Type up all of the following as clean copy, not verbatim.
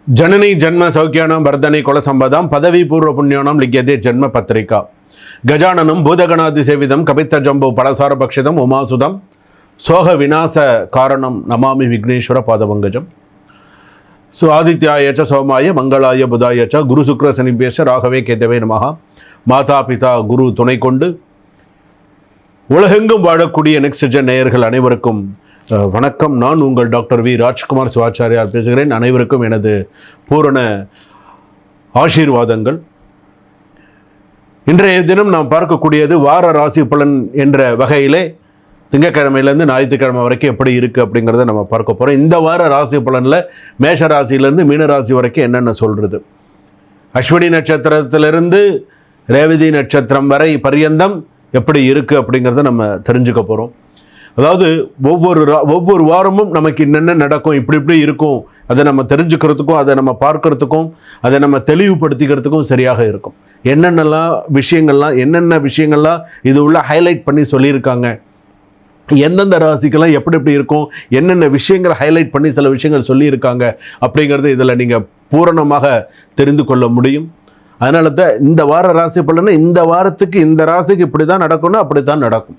जननी जन्म सौख्यानां वर्धने कुलसंपदां पदवी पूर्व पुण्यानां लिख्यते जन्म पत्रिका गजाननं भूतगणादिसेवितं कपित्थजम्बो फलसारभक्षितम् उमासुतं सोह विनाश कारणं नमामि विघ्नेश्वर पादपङ्कजं सो आदित्याय च सोमाय मंगलाय बुधाय च गुरु शुक्र शनिभ्यश्च राघवे केतवे नमः माता पिता गुरु துணை கொண்டு உலகெங்கும் வாழக்கூடிய நெக்ஸ்ட் ஜென் நேயர்கள் அனைவருக்கும் வணக்கம். நான் உங்கள் டாக்டர் வி ராஜ்குமார் சிவாச்சாரியார் பேசுகிறேன். அனைவருக்கும் எனது பூரண ஆசீர்வாதங்கள். இன்றைய தினம் நாம் பார்க்கக்கூடியது வார ராசி பலன் என்ற வகையிலே திங்கக்கிழமையிலேருந்து ஞாயிற்றுக்கிழமை வரைக்கும் எப்படி இருக்குது அப்படிங்கிறத நம்ம பார்க்க போகிறோம். இந்த வார ராசி பலனில் மேஷ ராசியிலேருந்து மீன ராசி வரைக்கும் என்னென்ன சொல்கிறது, அஸ்வினி நட்சத்திரத்திலிருந்து ரேவதி நட்சத்திரம் வரை பரியந்தம் எப்படி இருக்குது அப்படிங்கிறத நம்ம தெரிஞ்சுக்க போகிறோம். அதாவது ஒவ்வொரு வாரமும் நமக்கு என்னென்ன நடக்கும், இப்படி இருக்கும், அதை நம்ம தெரிஞ்சுக்கிறதுக்கும் அதை நம்ம பார்க்கறதுக்கும் அதை நம்ம தெளிவுபடுத்திக்கிறதுக்கும் சரியாக இருக்கும். என்னென்ன விஷயங்கள்லாம் இது உள்ள ஹைலைட் பண்ணி சொல்லியிருக்காங்க, எந்தெந்த ராசிக்கெல்லாம் எப்படி இருக்கும், என்னென்ன விஷயங்களை ஹைலைட் பண்ணி சில விஷயங்கள் சொல்லியிருக்காங்க அப்படிங்கிறது இதில் நீங்கள் பூரணமாக தெரிந்து கொள்ள முடியும். அதனால தான் இந்த வார ராசி பலனை இந்த வாரத்துக்கு இந்த ராசிக்கு இப்படி தான் நடக்கணும், அப்படி தான் நடக்கும்.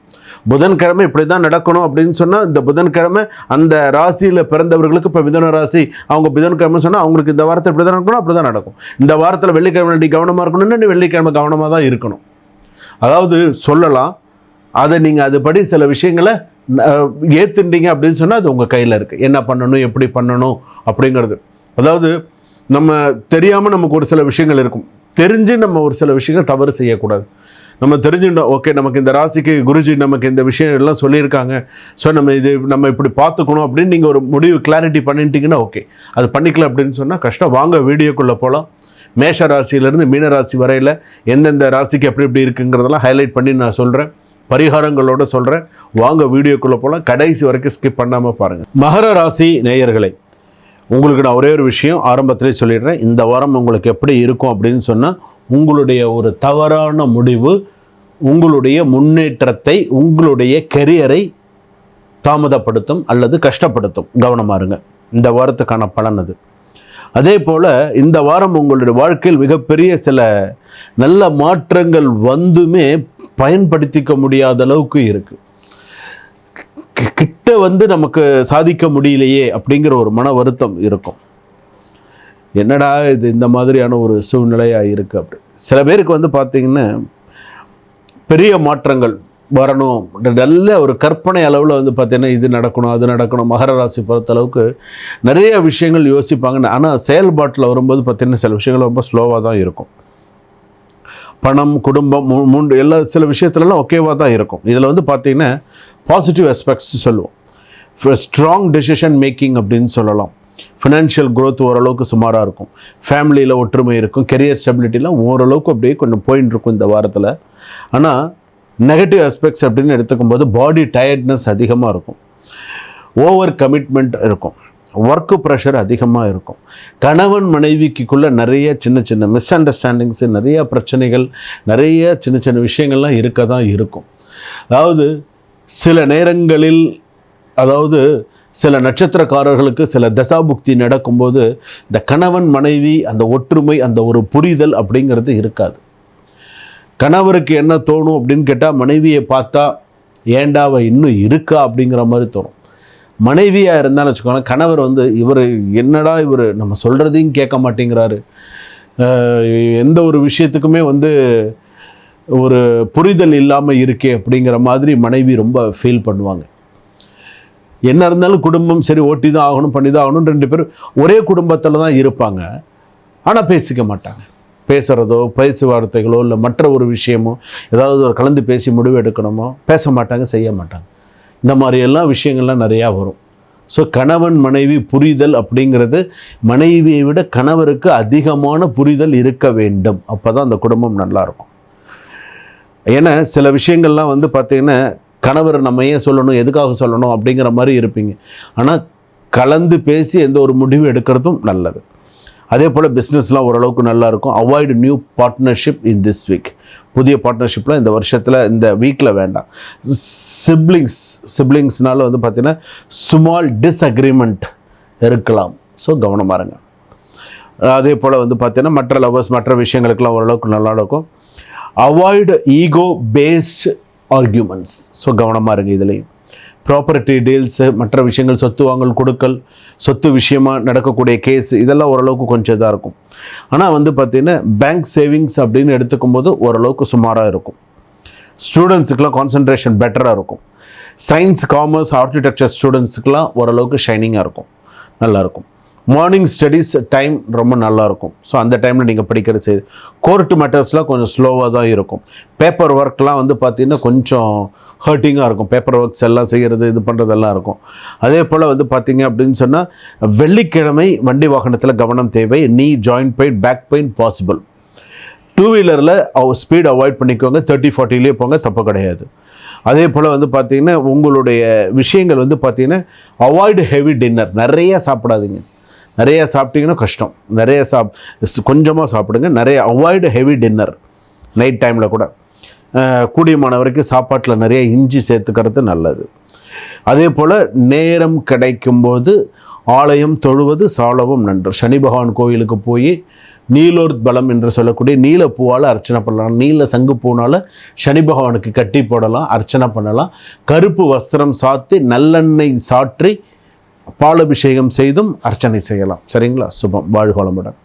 புதன்கிழமை இப்படி தான் நடக்கணும் அப்படின்னு சொன்னால் இந்த புதன்கிழமை அந்த ராசியில் பிறந்தவர்களுக்கு இப்போ மிதுன ராசி அவங்க புதன்கிழமை சொன்னால் அவங்களுக்கு இந்த வாரத்தில் இப்படி தான் நடக்கணும், அப்படி தான் நடக்கும். இந்த வாரத்தில் வெள்ளிக்கிழமை நீ கவனமாக இருக்கணும்னு வெள்ளிக்கிழமை கவனமாக தான் இருக்கணும். அதாவது சொல்லலாம், அதை நீங்கள் அதுபடி சில விஷயங்களை ஏற்றுட்டீங்க அப்படின்னு சொன்னால் அது உங்கள் கையில் இருக்குது. என்ன பண்ணணும், எப்படி பண்ணணும் அப்படிங்கிறது. அதாவது நம்ம தெரியாமல் நமக்கு ஒரு சில விஷயங்கள் இருக்கும், தெரிஞ்சு நம்ம ஒரு சில விஷயங்கள் தவறு செய்யக்கூடாது. நம்ம தெரிஞ்சுட்டோம், ஓகே நமக்கு இந்த ராசிக்கு குருஜி நமக்கு இந்த விஷயம் எல்லாம் சொல்லியிருக்காங்க, ஸோ நம்ம இப்படி பார்த்துக்கணும் அப்படின்னு நீங்கள் ஒரு முடிவு கிளாரிட்டி பண்ணிட்டீங்கன்னா ஓகே. அது பண்ணிக்கல அப்படின்னு சொன்னால் கஷ்டம். வாங்க வீடியோக்குள்ளே போகலாம். மேஷ ராசியிலேருந்து மீன ராசி வரையில் எந்தெந்த ராசிக்கு எப்படி இருக்குங்கிறதெல்லாம் ஹைலைட் பண்ணி நான் சொல்கிறேன், பரிகாரங்களோடு சொல்கிறேன். வாங்க வீடியோக்குள்ளே போகலாம். கடைசி வரைக்கும் ஸ்கிப் பண்ணாமல் பாருங்கள். மகர ராசி நேயர்களை, உங்களுக்கு நான் ஒரே ஒரு விஷயம் ஆரம்பத்திலே சொல்லிடுறேன். இந்த வாரம் உங்களுக்கு எப்படி இருக்கும் அப்படின்னு சொன்னால், உங்களுடைய ஒரு தவறான முடிவு உங்களுடைய முன்னேற்றத்தை, உங்களுடைய கெரியரை தாமதப்படுத்தும் அல்லது கஷ்டப்படுத்தும். கவனமாக இருங்க. இந்த வாரத்துக்கான பலன் அது. அதே போல் இந்த வாரம் உங்களுடைய வாழ்க்கையில் மிகப்பெரிய சில நல்ல மாற்றங்கள் வந்துமே பயன்படுத்திக்க முடியாத அளவுக்கு இருக்குது. கிட்ட நமக்கு சாதிக்க முடியலையே அப்படிங்கிற ஒரு மன வருத்தம் இருக்கும். என்னடா இது இந்த மாதிரியான ஒரு சூழ்நிலையாக இருக்குது அப்படி. சில பேருக்கு பார்த்திங்கன்னா பெரிய மாற்றங்கள் வரணும், நல்ல ஒரு கற்பனை அளவில் பார்த்திங்கன்னா இது நடக்கணும் அது நடக்கணும். மகர ராசி பொறுத்தளவுக்கு நிறைய விஷயங்கள் யோசிப்பாங்க. ஆனால் செயல்பாட்டில் வரும்போது பார்த்திங்கன்னா சில விஷயங்கள் ரொம்ப ஸ்லோவாக தான் இருக்கும். பணம், குடும்பம், சில விஷயத்துலலாம் ஓகேவாக தான் இருக்கும். இதில் பார்த்திங்கன்னா பாசிட்டிவ் ஆஸ்பெக்ட்ஸ் சொல்லுவோம். ஸ்ட்ராங் டெசிஷன் மேக்கிங் அப்படின்னு சொல்லலாம். ஃபினான்ஷியல் க்ரோத் ஓரளவுக்கு சுமாராக இருக்கும். ஃபேமிலியில் ஒற்றுமை இருக்கும். கெரியர் ஸ்டெபிலிட்டிலாம் ஓரளவுக்கு அப்படியே கொஞ்சம் போயின்னு இருக்கும் இந்த வாரத்தில். ஆனால் நெகட்டிவ் ஆஸ்பெக்ட்ஸ் அப்படின்னு எடுத்துக்கும்போது பாடி டயர்ட்னஸ் அதிகமாக இருக்கும், ஓவர் கமிட்மெண்ட் இருக்கும், ஒர்க்கு ப்ரெஷர் அதிகமாக இருக்கும். கணவன் மனைவிக்குள்ளே நிறைய சின்ன மிஸ் அண்டர்ஸ்டாண்டிங்ஸு, நிறைய பிரச்சனைகள், நிறைய சின்ன விஷயங்கள்லாம் இருக்க தான் இருக்கும். அதாவது சில நேரங்களில் சில நட்சத்திரக்காரர்களுக்கு சில தசாபுக்தி நடக்கும்போது இந்த கணவன் மனைவி அந்த ஒற்றுமை, அந்த ஒரு புரிதல் அப்படிங்கிறது இருக்காது. கணவருக்கு என்ன தோணும் அப்படின்னு கேட்டால், மனைவியை பார்த்தா ஏண்டா அவ இன்னும் இருக்கா அப்படிங்கிற மாதிரி தோணும். மனைவியாக இருந்தாலும் வச்சுக்கோங்க, கணவர் இவர் என்னடா இவர் நம்ம சொல்கிறதையும் கேட்க மாட்டேங்கிறாரு, எந்த ஒரு விஷயத்துக்குமே ஒரு புரிதல் இல்லாமல் இருக்கே அப்படிங்கிற மாதிரி மனைவி ரொம்ப ஃபீல் பண்ணுவாங்க. என்ன இருந்தாலும் குடும்பம் சரி ஓட்டி தான் ஆகணும், பண்ணி தான் ஆகணும். 2 பேரும் ஒரே குடும்பத்தில் தான் இருப்பாங்க, ஆனால் பேசிக்க மாட்டாங்க. பேசுகிறதோ பேச்சுவார்த்தைகளோ இல்லை மற்ற ஒரு விஷயமோ ஏதாவது ஒரு கலந்து பேசி முடிவு எடுக்கணுமோ பேச மாட்டாங்க, செய்ய மாட்டாங்க. இந்த மாதிரி எல்லா விஷயங்கள்லாம் நிறையா வரும். ஸோ கணவன் மனைவி புரிதல் அப்படிங்கிறது மனைவியை விட கணவருக்கு அதிகமான புரிதல் இருக்க வேண்டும். அப்போ தான் அந்த குடும்பம் நல்லாயிருக்கும். ஏன்னா சில விஷயங்கள்லாம் பார்த்திங்கன்னா கணவர் நம்ம ஏன் சொல்லணும், எதுக்காக சொல்லணும் அப்படிங்கிற மாதிரி இருப்பீங்க. ஆனால் கலந்து பேசி எந்த ஒரு முடிவு எடுக்கிறதும் நல்லது. அதே போல் பிஸ்னஸ்லாம் ஓரளவுக்கு நல்லாயிருக்கும். Avoid new partnership in this week. புதிய பார்ட்னர்ஷிப்லாம் இந்த வருஷத்தில் இந்த வீக்கில் வேண்டாம். சிப்ளிங்ஸ்னால பார்த்திங்கன்னா ஸ்மால் டிஸ்அக்ரிமெண்ட் இருக்கலாம். ஸோ கவனமாக இருங்க. அதே போல் வந்து பார்த்தீங்கன்னா மற்ற லவர்ஸ் மற்ற விஷயங்களுக்கெல்லாம் ஓரளவுக்கு நல்லா இருக்கும். Avoid ego based arguments. So கவனமாக இருங்க இதுலேயும். ப்ராப்பர்ட்டி டீல்ஸு, மற்ற விஷயங்கள், சொத்து வாங்கல் கொடுக்கல், சொத்து விஷயமாக நடக்கக்கூடிய கேஸ், இதெல்லாம் ஓரளவுக்கு கொஞ்சம் இதாக இருக்கும். ஆனால் வந்து பார்த்திங்கன்னா பேங்க் சேவிங்ஸ் அப்படின்னு எடுத்துக்கும் போது ஓரளவுக்கு சுமாராக இருக்கும். ஸ்டூடெண்ட்ஸுக்கெலாம் கான்சன்ட்ரேஷன் பெட்டராக இருக்கும். சயின்ஸ், காமர்ஸ், ஆர்கிடெக்சர் ஸ்டூடெண்ட்ஸுக்கெலாம் ஓரளவுக்கு ஷைனிங்காக இருக்கும், நல்லாயிருக்கும். மார்னிங் ஸ்டடீஸ் டைம் ரொம்ப நல்லாயிருக்கும். ஸோ அந்த டைமில் நீங்கள் படிக்கிறது செய்யுது. கோர்ட்டு மேட்டர்ஸ்லாம் கொஞ்சம் ஸ்லோவாக தான் இருக்கும். பேப்பர் ஒர்க்லாம் வந்து பார்த்திங்கன்னா கொஞ்சம் ஹர்ட்டிங்காக இருக்கும். பேப்பர் ஒர்க்ஸ் எல்லாம் செய்கிறது, இது பண்ணுறதெல்லாம் இருக்கும். அதே போல் வந்து பார்த்திங்க அப்படின்னு சொன்னால் வெள்ளிக்கிழமை வண்டி வாகனத்தில் கவனம் தேவை. நீ joint pain, back pain possible. 2 வீலரில் ஸ்பீட் அவாய்ட் பண்ணிக்கோங்க. 30-40லேயே போங்க, தப்பு கிடையாது. அதே போல் வந்து பார்த்திங்கன்னா உங்களுடைய விஷயங்கள் வந்து பார்த்திங்கன்னா அவாய்டு ஹெவி டின்னர். நிறைய சாப்பிடாதீங்க. நிறைய சாப்பிட்டீங்கன்னா கஷ்டம். நிறைய கொஞ்சமாக சாப்பிடுங்க. நிறைய அவாய்டு ஹெவி டின்னர். நைட் டைமில் கூட கூடியமான வரைக்கும் சாப்பாட்டில் நிறைய இஞ்சி சேர்த்துக்கிறது நல்லது. அதே போல் நேரம் கிடைக்கும்போது ஆலயம் தொழுவது சாலவும் நன்று. சனி பகவான் கோயிலுக்கு போய் நீலோர்த் பலம் என்று சொல்லக்கூடிய நீலப்பூவால் அர்ச்சனை பண்ணலாம். நீல சங்கு பூனால் சனி பகவானுக்கு கட்டி போடலாம், அர்ச்சனை பண்ணலாம். கருப்பு வஸ்திரம் சாத்தி நல்லெண்ணெய் சாற்றி பாலபிஷேகம் செய்தும் அர்ச்சனை செய்யலாம். சரிங்களா? சுபம். வாழ்க வளமுடன்.